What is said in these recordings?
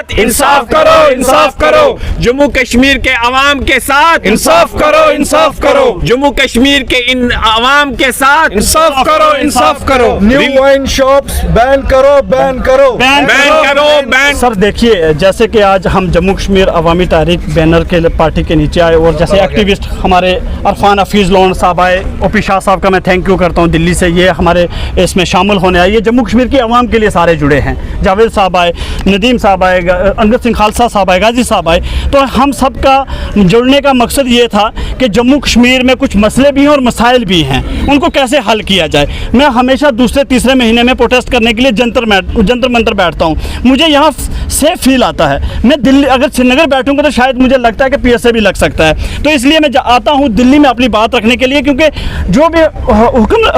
साथ इंसाफ करो, इंसाफ करो। जम्मू कश्मीर के अवाम के साथ इंसाफ करो, इंसाफ करो। जम्मू कश्मीर के इन अवाम के साथ इंसाफ करो, इंसाफ करो। न्यू वाइन शॉप्स बैन करो, बैन करो, बैन करो, बैन। सर देखिए, जैसे कि आज हम जम्मू कश्मीर अवामी तारीख बैनर के पार्टी के नीचे आए और जैसे एक्टिविस्ट हमारे अरफान हफीज़ लोन साहब आए, ओपी शाह साहब का मैं थैंक यू करता हूँ दिल्ली से, ये हमारे इसमें शामिल होने आए। ये जम्मू कश्मीर की अवाम के लिए सारे जुड़े हैं। जावेद साहब आए, नदीम साहब आए, अंगद सिंह खालसा साहब आए, गाजी साहब आए। तो हम सब का जुड़ने का मकसद ये था कि जम्मू कश्मीर में कुछ मसले भी हैं और मसाइल भी हैं, उनको कैसे हल किया जाए। मैं हमेशा दूसरे तीसरे महीने में प्रोटेस्ट करने के लिए जंतर मंतर बैठता हूँ। मुझे यहाँ सेफ फील आता है। मैं दिल्ली अगर श्रीनगर बैठूंगा तो शायद मुझे लगता है कि PSA भी लग सकता है। तो इसलिए मैं आता हूँ दिल्ली में अपनी बात रखने के लिए, क्योंकि जो भी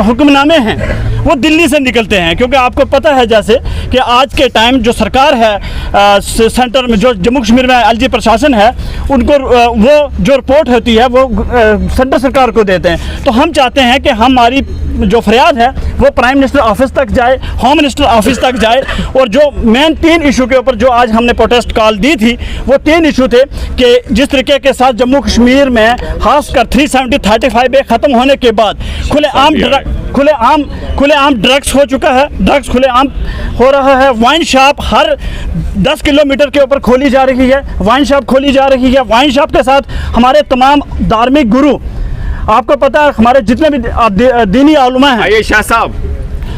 हुक्मनामे हैं वो दिल्ली से निकलते हैं। क्योंकि आपको पता है जैसे कि आज के टाइम जो सरकार है सेंटर में, जो जम्मू कश्मीर में LG प्रशासन है, उनको वो जो रिपोर्ट होती है वो सेंटर सरकार को देते हैं। तो हम चाहते हैं कि हमारी जो फरियाद है वो प्राइम मिनिस्टर ऑफिस तक जाए, होम मिनिस्टर ऑफिस तक जाए। और जो मेन 3 इशू के ऊपर जो आज हमने प्रोटेस्ट कॉल दी थी, वो 3 इशू थे कि जिस तरीके के साथ जम्मू कश्मीर में खासकर 370-35A ख़त्म होने के बाद खुलेआम ड्रग्स हो चुका है, ड्रग्स खुलेआम हो रहा है। वाइन शॉप हर 10 किलोमीटर के ऊपर खोली जा रही है, वाइन शॉप खोली जा रही है। वाइन शॉप के साथ हमारे तमाम धार्मिक गुरु, आपको पता है हमारे जितने भी दीनी उलमा हैं, आइए शाह साहब,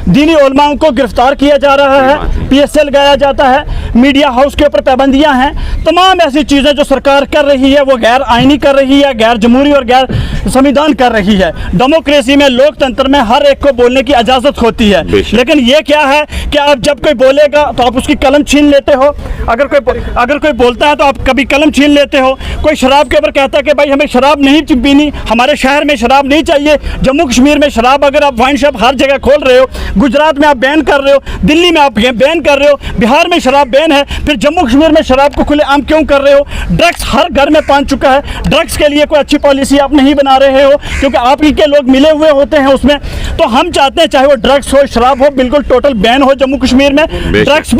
दीनी उलमाओं को गिरफ्तार किया जा रहा है, PSA लगाया जाता है, मीडिया हाउस के ऊपर पाबंदियां हैं। तमाम ऐसी चीज़ें जो सरकार कर रही है वो गैर आइनी कर रही है, गैर जमहूरी और गैर संविधान कर रही है। डेमोक्रेसी में, लोकतंत्र में हर एक को बोलने की इजाज़त होती है, लेकिन ये क्या है कि आप जब कोई बोलेगा तो आप उसकी कलम छीन लेते हो। अगर कोई बोलता है तो आप कभी कलम छीन लेते हो। कोई शराब के ऊपर कहता है कि भाई हमें शराब नहीं पीनी, हमारे शहर में शराब नहीं चाहिए। जम्मू कश्मीर में शराब, अगर आप वाइन शॉप हर जगह खोल रहे हो, गुजरात में आप बैन कर रहे हो, दिल्ली में आप बैन कर रहे हो, बिहार में शराब बैन है, फिर जम्मू कश्मीर में शराब को खुलेआम क्यों कर रहे हो? ड्रग्स हर घर में पहुंच चुका है। ड्रग्स के लिए कोई अच्छी पॉलिसी आप नहीं बना रहे हो, क्योंकि आप ही के लोग मिले हुए होते हैं उसमें। तो हम चाहते हैं चाहे वो ड्रग्स हो, शराब हो, बिल्कुल टोटल बैन हो जम्मू कश्मीर में। ड्रग्स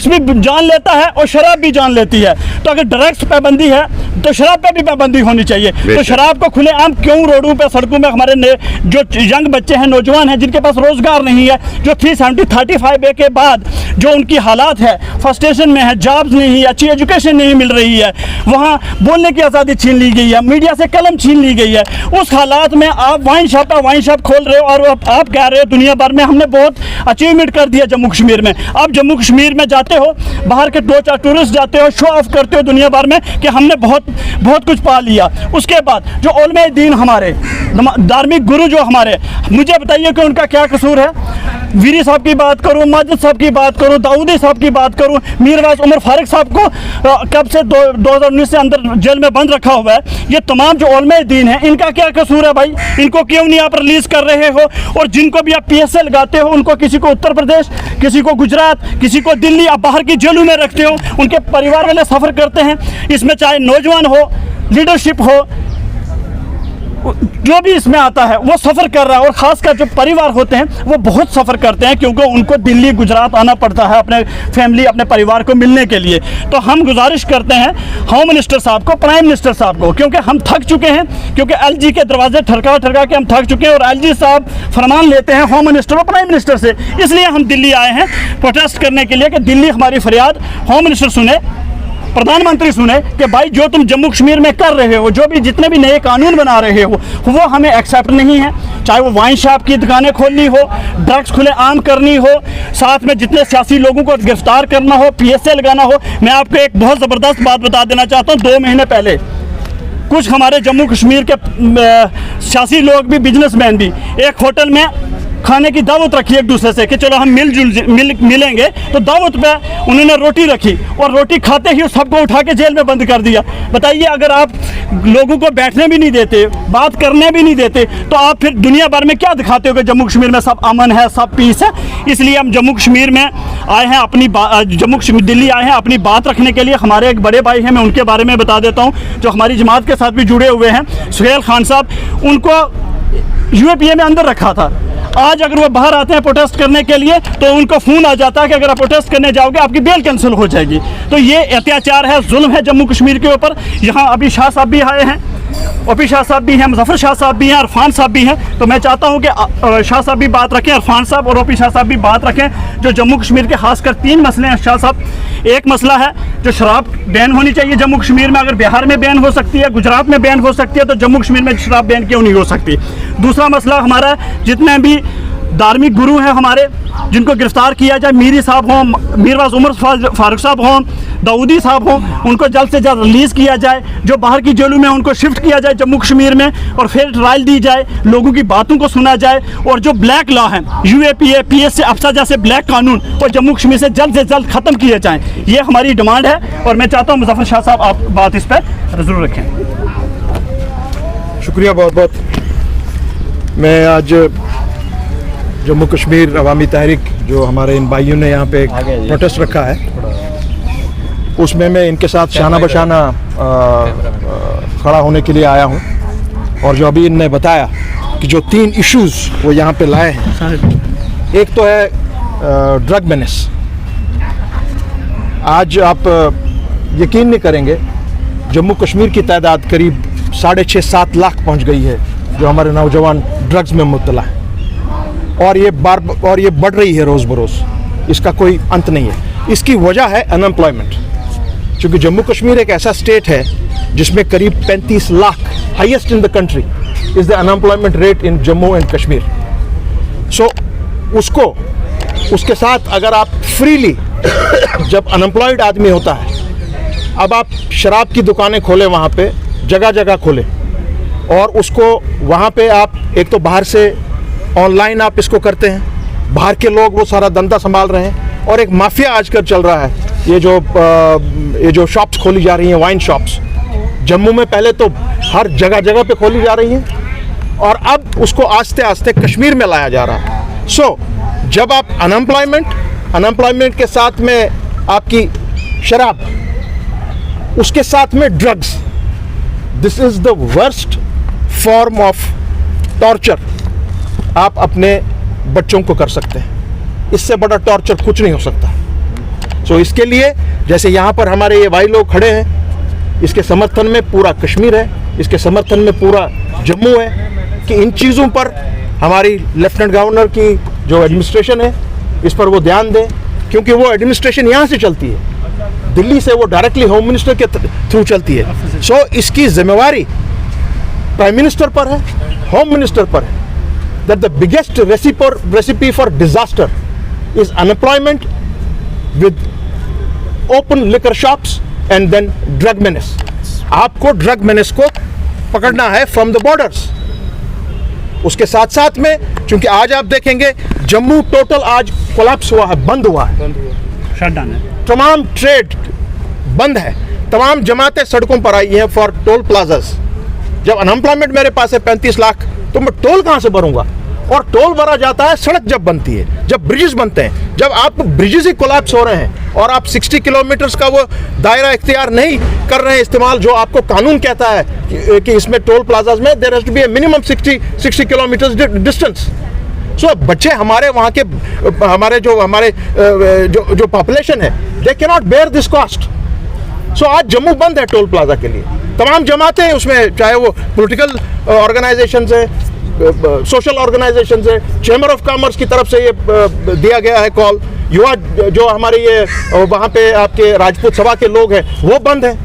भी जान लेता है और शराब भी जान लेती है। तो अगर ड्रग्स पाबंदी है तो शराब पर भी पाबंदी होनी चाहिए। तो शराब को खुलेआम क्यों रोडों पे, सड़कों में हमारे जो यंग बच्चे हैं, नौजवान हैं, जिनके पास रोजगार नहीं है, जो 370-35A के बाद जो उनकी हालात है, फ्रस्ट्रेशन में है, जॉब्स नहीं है, अच्छी एजुकेशन नहीं मिल रही है, वहाँ बोलने की आज़ादी छीन ली गई है, मीडिया से कलम छीन ली गई है। उस हालात में आप वाइन शॉप खोल रहे हो और आप कह रहे हो दुनिया भर में हमने बहुत अचीवमेंट कर दिया जम्मू कश्मीर में। आप जम्मू कश्मीर में जाते हो, बाहर के 2-4 टूरिस्ट जाते हो, शो ऑफ करते हो दुनिया भर में कि हमने बहुत कुछ पा लिया। उसके बाद जो उलमाए दीन, हमारे धार्मिक गुरु जो हमारे, मुझे बताइए कि उनका क्या कसूर है? वीरी साहब की बात करूं, माजिद साहब की बात करूं, दाऊदी साहब की बात करूं, मीरवाइज उमर फारूक साहब को कब से 2019 से अंदर जेल में बंद रखा हुआ है। ये तमाम जो उलमाए दीन हैं, इनका क्या कसूर है भाई? इनको क्यों नहीं आप रिलीज कर रहे हो? और जिनको भी आप PSA लगाते हो, उनको किसी को उत्तर प्रदेश, किसी को गुजरात, किसी को दिल्ली, आप बाहर की जेलों में रखते हो। उनके परिवार वाले सफ़र करते हैं। इसमें चाहे नौजवान हो, लीडरशिप हो, जो भी इसमें आता है वो सफ़र कर रहा है। और ख़ासकर जो परिवार होते हैं वो बहुत सफ़र करते हैं, क्योंकि उनको दिल्ली, गुजरात आना पड़ता है अपने फैमिली, अपने परिवार को मिलने के लिए। तो हम गुजारिश करते हैं होम मिनिस्टर साहब को, प्राइम मिनिस्टर साहब को, क्योंकि हम थक चुके हैं, क्योंकि LG के दरवाजे ठरका के हम थक चुके हैं। और LG साहब फरमान लेते हैं होम मिनिस्टर और प्राइम मिनिस्टर से। इसलिए हम दिल्ली आए हैं प्रोटेस्ट करने के लिए कि दिल्ली हमारी फरियाद होम मिनिस्टर सुने, प्रधानमंत्री सुने कि भाई जो तुम जम्मू कश्मीर में कर रहे हो, जो भी जितने भी नए कानून बना रहे हो, वो हमें एक्सेप्ट नहीं है। चाहे वो वाइन शॉप की दुकानें खोलनी हो, ड्रग्स खुलेआम करनी हो, साथ में जितने सियासी लोगों को गिरफ्तार करना हो, PSA लगाना हो। मैं आपको एक बहुत ज़बरदस्त बात बता देना चाहता हूँ। 2 महीने पहले कुछ हमारे जम्मू कश्मीर के सियासी लोग भी, बिजनेसमैन भी, एक होटल में खाने की दावत रखी एक दूसरे से कि चलो हम मिलेंगे। तो दावत पे उन्होंने रोटी रखी और रोटी खाते ही सबको उठा के जेल में बंद कर दिया। बताइए, अगर आप लोगों को बैठने भी नहीं देते, बात करने भी नहीं देते, तो आप फिर दुनिया भर में क्या दिखाते हो कि जम्मू कश्मीर में सब अमन है, सब पीस है? इसलिए हम जम्मू कश्मीर में आए हैं, दिल्ली आए हैं अपनी बात रखने के लिए। हमारे एक बड़े भाई हैं, मैं उनके बारे में बता देता हूँ, जो हमारी जमात के साथ भी जुड़े हुए हैं, सुहेल खान साहब। उनको UAPA में अंदर रखा था। आज अगर वो बाहर आते हैं प्रोटेस्ट करने के लिए तो उनको फ़ोन आ जाता है कि अगर आप प्रोटेस्ट करने जाओगे आपकी बेल कैंसिल हो जाएगी। तो ये अत्याचार है, जुल्म है जम्मू कश्मीर के ऊपर। यहाँ अभी शाह साहब भी आए हैं, ओपी शाह साहब भी हैं, मुजफ्फर शाह साहब भी हैं, इरफान साहब भी हैं। तो मैं चाहता हूं कि शाह साहब भी बात रखें, इरफान साहब और ओपी शाह साहब भी बात रखें। जो जम्मू कश्मीर के खासकर 3 मसले हैं शाह साहब। एक मसला है जो शराब बैन होनी चाहिए जम्मू कश्मीर में। अगर बिहार में बैन हो सकती है, गुजरात में बैन हो सकती है, तो जम्मू कश्मीर में शराब बैन क्यों नहीं हो सकती। दूसरा मसला हमारा, जितने भी धार्मिक गुरु हैं हमारे, जिनको गिरफ्तार किया जाए, मीरी साहब हों, मीरवाज उमर फारूक साहब हों, दाऊदी साहब हों, उनको जल्द से जल्द रिलीज़ किया जाए। जो बाहर की जेलों में उनको शिफ्ट किया जाए जम्मू कश्मीर में और फिर ट्रायल दी जाए, लोगों की बातों को सुना जाए। और जो ब्लैक लॉ है, UAPA, PSA, अफसा जैसे ब्लैक कानून, और जम्मू कश्मीर से जल्द ख़त्म किए जाएँ। ये हमारी डिमांड है और मैं चाहता हूँ मुजफ्फर शाह साहब आप बात इस पर ज़रूर रखें। शुक्रिया बहुत बहुत। मैं आज जम्मू कश्मीर अवामी तहरीक, जो हमारे इन भाइयों ने यहाँ पे एक प्रोटेस्ट रखा है, उसमें मैं इनके साथ शाना बशाना खड़ा होने के लिए आया हूँ। और जो अभी इनने बताया कि जो 3 इश्यूज़ वो यहाँ पे लाए हैं, एक तो है ड्रग मेनेस। आज आप यकीन नहीं करेंगे, जम्मू कश्मीर की तादाद करीब 6.5-7 लाख पहुँच गई है जो हमारे नौजवान ड्रग्स में मुब्तला है। और ये बढ़ रही है रोज़ बरोज़, इसका कोई अंत नहीं है। इसकी वजह है अनएम्प्लॉयमेंट, क्योंकि जम्मू कश्मीर एक ऐसा स्टेट है जिसमें करीब 35 lakh, highest in the country is the unemployment rate in Jammu and Kashmir. So उसके साथ अगर आप फ्रीली जब अनएम्प्लॉयड आदमी होता है, अब आप शराब की दुकानें खोलें, वहाँ पे जगह जगह खोलें, और उसको वहाँ पे आप एक तो बाहर से ऑनलाइन आप इसको करते हैं, बाहर के लोग वो सारा धंधा संभाल रहे हैं। और एक माफिया आजकल चल रहा है, ये जो शॉप्स खोली जा रही हैं, वाइन शॉप्स, जम्मू में पहले तो हर जगह पे खोली जा रही हैं और अब उसको आस्ते आस्ते कश्मीर में लाया जा रहा है। सो जब आप अनएम्प्लॉयमेंट के साथ में आपकी शराब, उसके साथ में drugs, this is the worst form of torture आप अपने बच्चों को कर सकते हैं। इससे बड़ा टॉर्चर कुछ नहीं हो सकता। सो इसके लिए, जैसे यहाँ पर हमारे ये भाई लोग खड़े हैं, इसके समर्थन में पूरा कश्मीर है, इसके समर्थन में पूरा जम्मू है कि इन चीज़ों पर हमारी लेफ्टिनेंट गवर्नर की जो एडमिनिस्ट्रेशन है, इस पर वो ध्यान दें, क्योंकि वो एडमिनिस्ट्रेशन यहाँ से चलती है, दिल्ली से वो डायरेक्टली होम मिनिस्टर के थ्रू चलती है। सो इसकी जिम्मेवारी प्राइम मिनिस्टर पर है, होम मिनिस्टर पर है। That the biggest recipe for disaster is unemployment with open liquor shops and then drug menace. आपको ड्रग मेनेस को पकड़ना है फ्रॉम द बॉर्डर्स। उसके साथ साथ में, क्योंकि आज आप देखेंगे जम्मू टोटल आज कोलैप्स हुआ है, बंद हुआ है, शटडाउन है, तमाम ट्रेड बंद है, तमाम जमातें सड़कों पर आई हैं फॉर टोल प्लाजास। जब अनएम्प्लॉयमेंट मेरे पास है 35 लाख, तो मैं टोल कहाँ से भरूंगा। और टोल भरा जाता है सड़क जब बनती है, जब ब्रिजेस बनते हैं। जब आप ब्रिजेस ही कोलैप्स हो रहे हैं और आप 60 किलोमीटर्स का वो दायरा इख्तियार नहीं कर रहे हैं इस्तेमाल, जो आपको कानून कहता है कि इसमें टोल प्लाजाज में there has to be a minimum 60 kilometres distance. So बच्चे हमारे वहाँ के, जो पॉपुलेशन है, they can not bear this cost. So आज जम्मू बंद है टोल प्लाजा के लिए। तमाम जमातें हैं उसमें, चाहे वो पॉलिटिकल ऑर्गेनाइजेशन है, सोशल ऑर्गेनाइजेशन है, चैम्बर ऑफ कॉमर्स की तरफ से ये दिया गया है कॉल। युवा जो हमारे ये वहाँ पे आपके राजपूत सभा के लोग हैं, वो बंद है,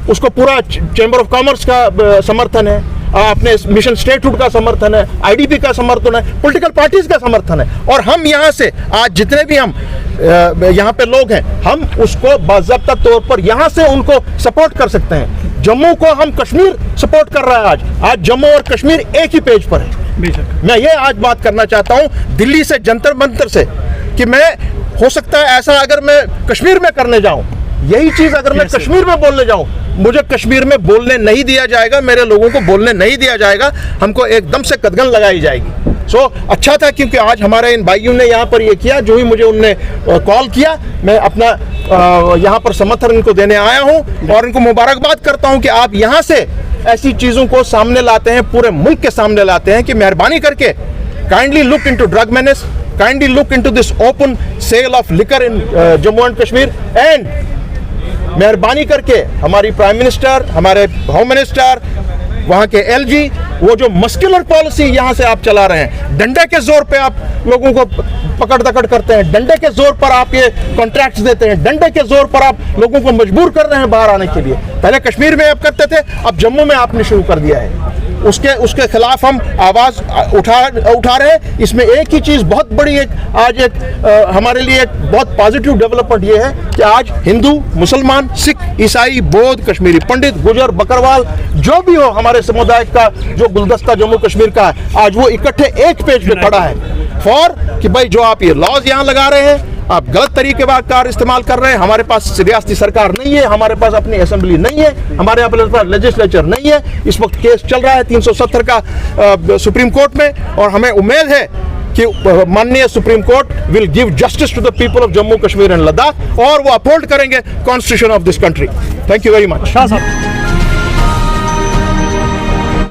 उसको पूरा चैम्बर ऑफ कॉमर्स का समर्थन है, अपने मिशन स्टेटहुड का समर्थन है, IDP का समर्थन है, पॉलिटिकल पार्टीज का समर्थन है। और हम यहाँ से आज जितने भी हम यहाँ पे लोग हैं, हम उसको बाज़ाब्ता तौर पर यहाँ से उनको सपोर्ट कर सकते हैं। जम्मू को हम कश्मीर सपोर्ट कर रहा है। आज जम्मू और कश्मीर एक ही पेज पर है। मैं ये आज बात करना चाहता हूँ दिल्ली से, जंतर मंतर से, कि मैं, हो सकता है ऐसा अगर मैं कश्मीर में करने जाऊँ, यही चीज़ अगर मैं कश्मीर में बोलने जाऊँ, मुझे कश्मीर में बोलने नहीं दिया जाएगा, मेरे लोगों को बोलने नहीं दिया जाएगा, हमको एकदम से कदगन लगाई जाएगी। सो अच्छा था क्योंकि आज हमारे इन भाइयों ने यहाँ पर ये किया, जो ही मुझे उनने कॉल किया, मैं अपना यहाँ पर समर्थन इनको देने आया हूँ और इनको मुबारकबाद करता हूँ कि आप यहाँ से ऐसी चीज़ों को सामने लाते हैं, पूरे मुल्क के सामने लाते हैं कि मेहरबानी करके kindly look into drug menace, kindly look into this open sale of liquor in Jammu and Kashmir, and मेहरबानी करके हमारी प्राइम मिनिस्टर, हमारे होम मिनिस्टर, वहाँ के एलजी, वो जो मस्कुलर पॉलिसी यहाँ से आप चला रहे हैं, डंडे के जोर पे आप लोगों को पकड़ दकड़ करते हैं, डंडे के जोर पर आप ये कॉन्ट्रैक्ट्स देते हैं, डंडे के जोर पर आप लोगों को मजबूर कर रहे हैं बाहर आने के लिए। पहले कश्मीर में आप करते थे, अब जम्मू में आपने शुरू कर दिया है। उसके खिलाफ हम आवाज उठा रहे हैं। इसमें एक ही चीज बहुत बड़ी, आज हमारे लिए एक बहुत पॉजिटिव डेवलपमेंट ये है कि आज हिंदू, मुसलमान, सिख, ईसाई, बौद्ध, कश्मीरी पंडित, गुजर, बकरवाल, जो भी हो हमारे समुदाय का जो गुलदस्ता जम्मू कश्मीर का है, आज वो इकट्ठे एक पेज पे खड़ा है कि भाई जो आप ये लॉज यहाँ लगा रहे हैं, आप गलत तरीके कार इस्तेमाल कर रहे हैं। हमारे पास रियासती सरकार नहीं है, हमारे पास अपनी असेंबली नहीं है, हमारे पास लेजिस्लेचर नहीं है। इस वक्त केस चल रहा है 370 का सुप्रीम कोर्ट में, और हमें उम्मीद है कि माननीय Supreme Court will give justice to the people of Jammu Kashmir and Ladakh, और वो अपहोल्ड करेंगे constitution of this country. Thank you very much.